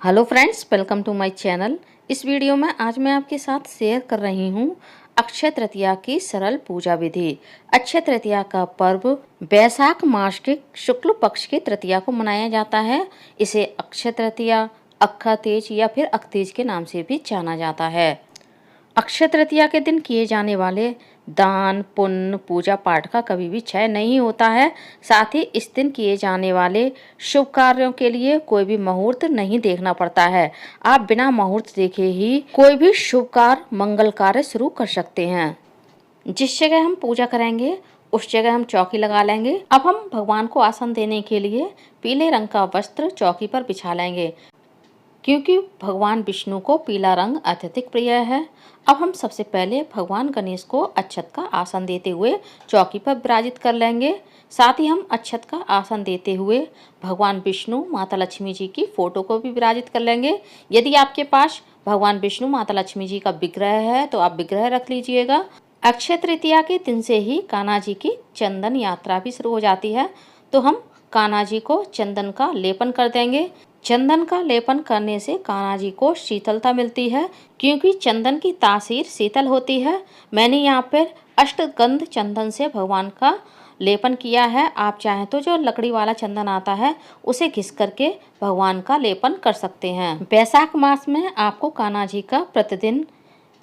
Hello friends, welcome to my channel. इस video में आज मैं आपके साथ शेयर कर रही हूँ अक्षय तृतीया की सरल पूजा विधि। अक्षय तृतीया का पर्व वैशाख मास के शुक्ल पक्ष की तृतीया को मनाया जाता है। इसे अक्षय तृतीया, अक्खा तीज या फिर अकतीज के नाम से भी जाना जाता है। अक्षय तृतीया के दिन किए जाने वाले दान पुण्य पूजा पाठ का कभी भी क्षय नहीं होता है। साथ ही इस दिन किए जाने वाले शुभ कार्यों के लिए कोई भी मुहूर्त नहीं देखना पड़ता है। आप बिना मुहूर्त देखे ही कोई भी शुभ कार्य मंगल कार्य शुरू कर सकते हैं। जिस जगह हम पूजा करेंगे उस जगह हम चौकी लगा लेंगे। अब हम भगवान को आसन देने के लिए पीले रंग का वस्त्र चौकी पर बिछा लेंगे, क्योंकि भगवान विष्णु को पीला रंग अत्यधिक प्रिय है। अब हम सबसे पहले भगवान गणेश को अक्षत का आसन देते हुए चौकी पर विराजित कर लेंगे। साथ ही हम अक्षत का आसन देते हुए भगवान विष्णु, माता लक्ष्मी जी की फोटो को भी विराजित कर लेंगे। यदि आपके पास भगवान विष्णु, माता लक्ष्मी जी का विग्रह है तो आप विग्रह रख लीजिएगा। अक्षय तृतीया के दिन से ही कान्हा जी की चंदन यात्रा भी शुरू हो जाती है, तो हम कान्हा जी को चंदन का लेपन कर देंगे। चंदन का लेपन करने से कान्हा जी को शीतलता मिलती है, क्योंकि चंदन की तासीर शीतल होती है। मैंने यहाँ पर अष्टगंध चंदन से भगवान का लेपन किया है। आप चाहें तो जो लकड़ी वाला चंदन आता है उसे घिस करके भगवान का लेपन कर सकते हैं। वैशाख मास में आपको कान्हा जी का प्रतिदिन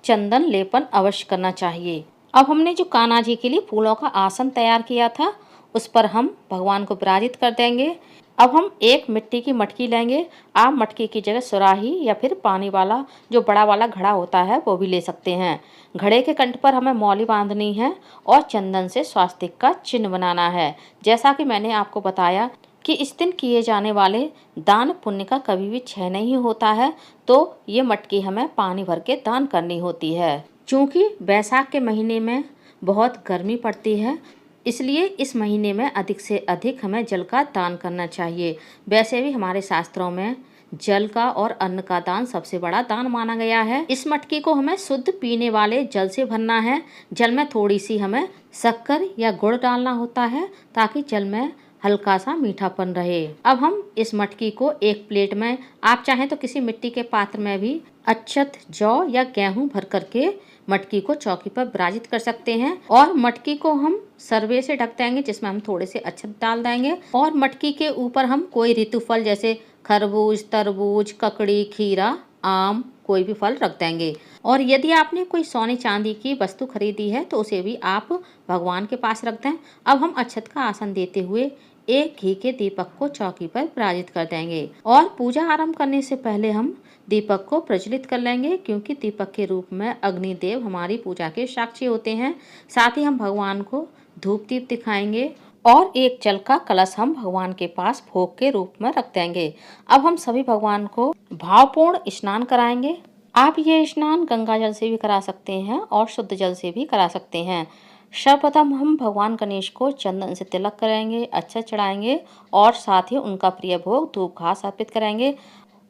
चंदन लेपन अवश्य करना चाहिए। अब हमने जो कान्हा जी के लिए फूलों का आसन तैयार किया था उस पर हम भगवान को विराजित कर देंगे। अब हम एक मिट्टी की मटकी लेंगे। आप मटकी की जगह सुराही या फिर पानी वाला जो बड़ा वाला घड़ा होता है वो भी ले सकते हैं। घड़े के कंठ पर हमें मौली बांधनी है और चंदन से स्वास्तिक का चिन्ह बनाना है। जैसा कि मैंने आपको बताया कि इस दिन किए जाने वाले दान पुण्य का कभी भी क्षय नहीं होता है, तो ये मटकी हमें पानी भर के दान करनी होती है। चूँकि वैशाख के महीने में बहुत गर्मी पड़ती है, इसलिए इस महीने में अधिक से अधिक हमें जल का दान करना चाहिए। वैसे भी हमारे शास्त्रों में जल का और अन्न का दान सबसे बड़ा दान माना गया है। इस मटकी को हमें शुद्ध पीने वाले जल से भरना है। जल में थोड़ी सी हमें शक्कर या गुड़ डालना होता है ताकि जल में हल्का सा मीठापन रहे। अब हम इस मटकी को एक प्लेट में, आप चाहें तो किसी मिट्टी के पात्र में भी अक्षत, जौ या गेहूं भर करके मटकी को चौकी पर विराजित कर सकते हैं। और मटकी को हम सर्वे से ढक देंगे, जिसमें हम थोड़े से अक्षत डाल देंगे। और मटकी के ऊपर हम कोई ऋतु फल जैसे खरबूज, तरबूज, ककड़ी, खीरा, आम कोई भी फल रख देंगे। और यदि आपने कोई सोने चांदी की वस्तु खरीदी है तो उसे भी आप भगवान के पास रख दें। अब हम अक्षत का आसन देते हुए एक घी के दीपक को चौकी पर विराजित कर देंगे। और पूजा आरंभ करने से पहले हम दीपक को प्रज्वलित कर लेंगे, क्योंकि दीपक के रूप में अग्निदेव हमारी पूजा के साक्षी होते हैं। साथ ही हम भगवान को धूप दीप दिखाएंगे और एक जल का कलश हम भगवान के पास भोग के रूप में रख देंगे। अब हम सभी भगवान को भावपूर्ण स्नान कराएंगे। आप ये स्नान गंगा जल से भी करा सकते हैं और शुद्ध जल से भी करा सकते हैं। सर्वप्रथम हम भगवान गणेश को चंदन से तिलक करेंगे, अक्षत चढ़ाएंगे और साथ ही उनका प्रिय भोग धूप घास अर्पित करेंगे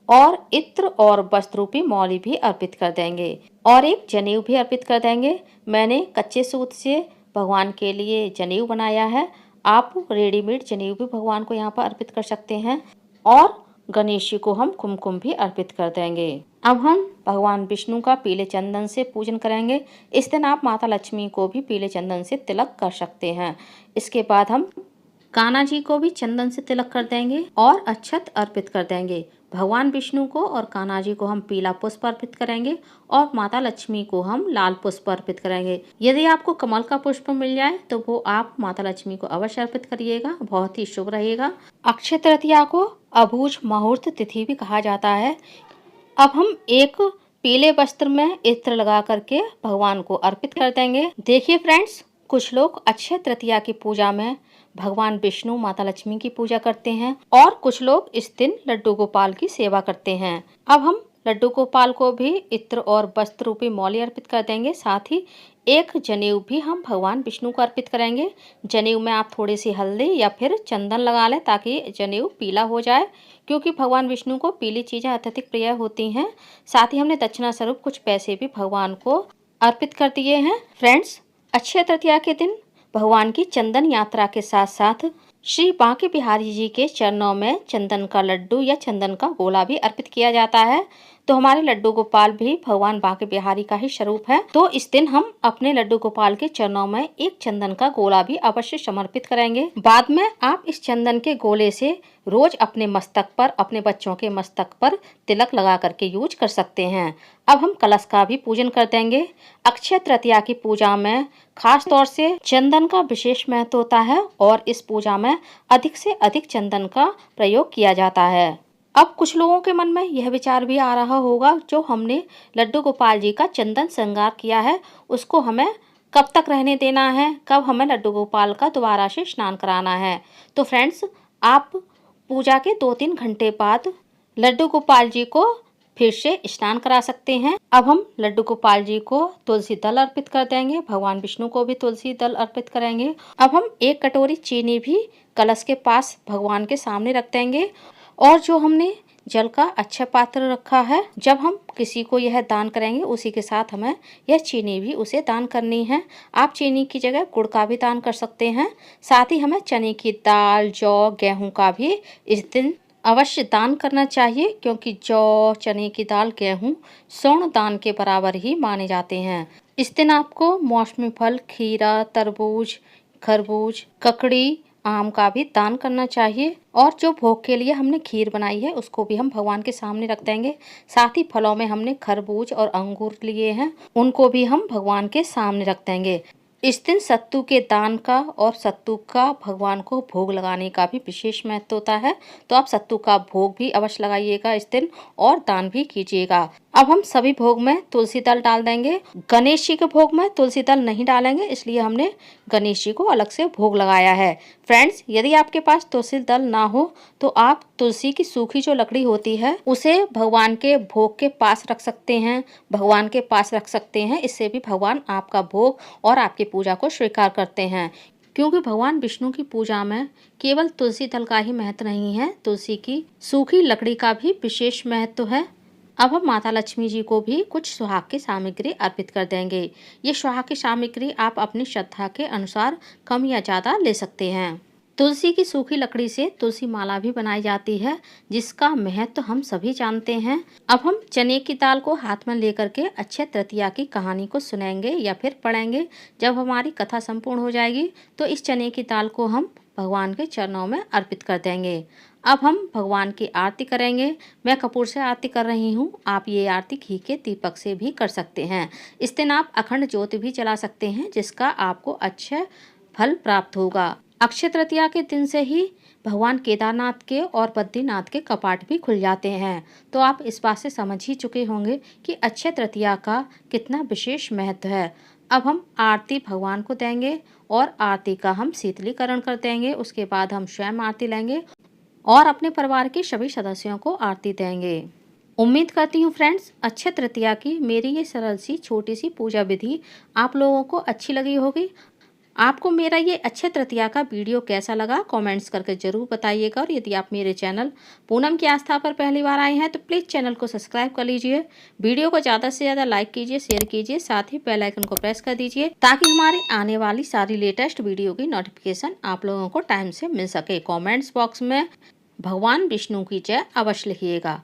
और इत्र और वस्त्र रूपी मौली भी अर्पित कर देंगे और एक जनेऊ भी अर्पित कर देंगे। मैंने कच्चे सूत से भगवान के लिए जनेऊ बनाया है। आप रेडीमेड जनेऊ भी भगवान को यहाँ पर अर्पित कर सकते हैं। और गणेश जी को हम कुमकुम भी अर्पित कर देंगे। अब हम भगवान विष्णु का पीले चंदन से पूजन करेंगे। इस दिन आप माता लक्ष्मी को भी पीले चंदन से तिलक कर सकते हैं। इसके बाद हम कान्हा जी को भी चंदन से तिलक कर देंगे और अक्षत अर्पित कर देंगे। भगवान विष्णु को और कान्हा जी को हम पीला पुष्प अर्पित करेंगे और माता लक्ष्मी को हम लाल पुष्प अर्पित करेंगे। यदि आपको कमल का पुष्प मिल जाए तो वो आप माता लक्ष्मी को अवश्य अर्पित करिएगा, बहुत ही शुभ रहेगा। अक्षय तृतीया को अबूझ मुहूर्त तिथि भी कहा जाता है। अब हम एक पीले वस्त्र में इत्र लगा करके भगवान को अर्पित कर देंगे। देखिए फ्रेंड्स, कुछ लोग अक्षय तृतीया की पूजा में भगवान विष्णु, माता लक्ष्मी की पूजा करते हैं और कुछ लोग इस दिन लड्डू गोपाल की सेवा करते हैं। अब हम लड्डू गोपाल को भी इत्र और वस्त्र रूपी मौली अर्पित कर देंगे। साथ ही एक जनेऊ भी हम भगवान विष्णु को अर्पित करेंगे। जनेऊ में आप थोड़ी सी हल्दी या फिर चंदन लगा लें ताकि जनेऊ पीला हो जाए, क्योंकि भगवान विष्णु को पीली चीज़ें अत्यधिक प्रिय होती हैं। साथ ही हमने दक्षिणा स्वरूप कुछ पैसे भी भगवान को अर्पित कर दिए हैं। फ्रेंड्स, अक्षय तृतीया के दिन भगवान की चंदन यात्रा के साथ साथ श्री बांके बिहारी जी के चरणों में चंदन का लड्डू या चंदन का गोला भी अर्पित किया जाता है। तो हमारे लड्डू गोपाल भी भगवान बांके बिहारी का ही स्वरूप है। तो इस दिन हम अपने लड्डू गोपाल के चरणों में एक चंदन का गोला भी अवश्य समर्पित करेंगे। बाद में आप इस चंदन के गोले से रोज अपने मस्तक पर, अपने बच्चों के मस्तक पर तिलक लगा करके यूज कर सकते हैं। अब हम कलश का भी पूजन कर देंगे। अक्षय तृतीया की पूजा में खास तौर से चंदन का विशेष महत्व होता है और इस पूजा में अधिक से अधिक चंदन का प्रयोग किया जाता है। अब कुछ लोगों के मन में यह विचार भी आ रहा होगा, जो हमने लड्डू गोपाल जी का चंदन श्रृंगार किया है उसको हमें कब तक रहने देना है, कब हमें लड्डू गोपाल का दोबारा से स्नान कराना है। तो फ्रेंड्स, आप पूजा के 2-3 घंटे बाद लड्डू गोपाल जी को फिर से स्नान करा सकते हैं। अब हम लड्डू गोपाल जी को तुलसी दल अर्पित कर देंगे, भगवान विष्णु को भी तुलसी दल अर्पित करेंगे। अब हम 1 कटोरी चीनी भी कलश के पास भगवान के सामने रख देंगे और जो हमने जल का अच्छा पात्र रखा है, जब हम किसी को यह दान करेंगे उसी के साथ हमें यह चीनी भी उसे दान करनी है। आप चीनी की जगह गुड़ का भी दान कर सकते हैं। साथ ही हमें चने की दाल, जौ, गेहूं का भी इस दिन अवश्य दान करना चाहिए, क्योंकि जौ, चने की दाल, गेहूं स्वर्ण दान के बराबर ही माने जाते हैं। इस दिन आपको मौसमी फल, खीरा, तरबूज, खरबूज, ककड़ी, आम का भी दान करना चाहिए। और जो भोग के लिए हमने खीर बनाई है उसको भी हम भगवान के सामने रख देंगे। साथ ही फलों में हमने खरबूज और अंगूर लिए हैं, उनको भी हम भगवान के सामने रख देंगे। इस दिन सत्तू के दान का और सत्तू का भगवान को भोग लगाने का भी विशेष महत्व होता है। तो आप सत्तू का भोग भी अवश्य लगाइएगा इस दिन और दान भी कीजिएगा। अब हम सभी भोग में तुलसी दल डाल देंगे। गणेश जी के भोग में तुलसी दल नहीं डालेंगे, इसलिए हमने गणेश जी को अलग से भोग लगाया है। फ्रेंड्स, यदि आपके पास तुलसी दल ना हो तो आप तुलसी की सूखी जो लकड़ी होती है उसे भगवान के भोग के पास रख सकते हैं, भगवान के पास रख सकते हैं। इससे भी भगवान आपका भोग और आपकी पूजा को स्वीकार करते हैं, क्योंकि भगवान विष्णु की पूजा में केवल तुलसी दल का ही महत्व नहीं है, तुलसी की सूखी लकड़ी का भी विशेष महत्व है। अब हम माता लक्ष्मी जी को भी कुछ सुहाग की सामग्री अर्पित कर देंगे। ये सुहाग की सामग्री आप अपनी श्रद्धा के अनुसार कम या ज़्यादा ले सकते हैं। तुलसी की सूखी लकड़ी से तुलसी माला भी बनाई जाती है, जिसका महत्व हम सभी जानते हैं। अब हम चने की दाल को हाथ में लेकर के अक्षय तृतीया की कहानी को सुनेंगे या फिर पढ़ेंगे। जब हमारी कथा संपूर्ण हो जाएगी तो इस चने की दाल को हम भगवान के चरणों में अर्पित कर देंगे। अब हम भगवान की आरती करेंगे। मैं कपूर से आरती कर रही हूँ, आप ये आरती घी के दीपक से भी कर सकते हैं। इस दिन आप अखंड ज्योति भी जला सकते हैं, जिसका आपको अच्छा फल प्राप्त होगा। अक्षय तृतीया के दिन से ही भगवान केदारनाथ के और बद्रीनाथ के कपाट भी खुल जाते हैं। तो आप इस बात से समझ ही चुके होंगे कि अक्षय तृतीया का कितना विशेष महत्व है। अब हम आरती भगवान को देंगे और आरती का हम शीतलीकरण कर देंगे। उसके बाद हम स्वयं आरती लेंगे और अपने परिवार के सभी सदस्यों को आरती देंगे। उम्मीद करती हूँ फ्रेंड्स, अक्षय तृतीया की मेरी ये सरल सी छोटी सी पूजा विधि आप लोगों को अच्छी लगी होगी। आपको मेरा ये अक्षय तृतीया का वीडियो कैसा लगा कमेंट्स करके जरूर बताइएगा। और यदि आप मेरे चैनल पूनम की आस्था पर पहली बार आए हैं तो प्लीज़ चैनल को सब्सक्राइब कर लीजिए। वीडियो को ज़्यादा से ज़्यादा लाइक कीजिए, शेयर कीजिए, साथ ही बेल आइकन को प्रेस कर दीजिए, ताकि हमारे आने वाली सारी लेटेस्ट वीडियो की नोटिफिकेशन आप लोगों को टाइम से मिल सके। कॉमेंट्स बॉक्स में भगवान विष्णु की जय अवश्य लिखिएगा।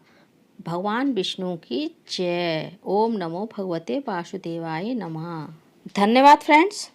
भगवान विष्णु की जय। ओम नमो भगवते वासुदेवाय नमः। धन्यवाद फ्रेंड्स।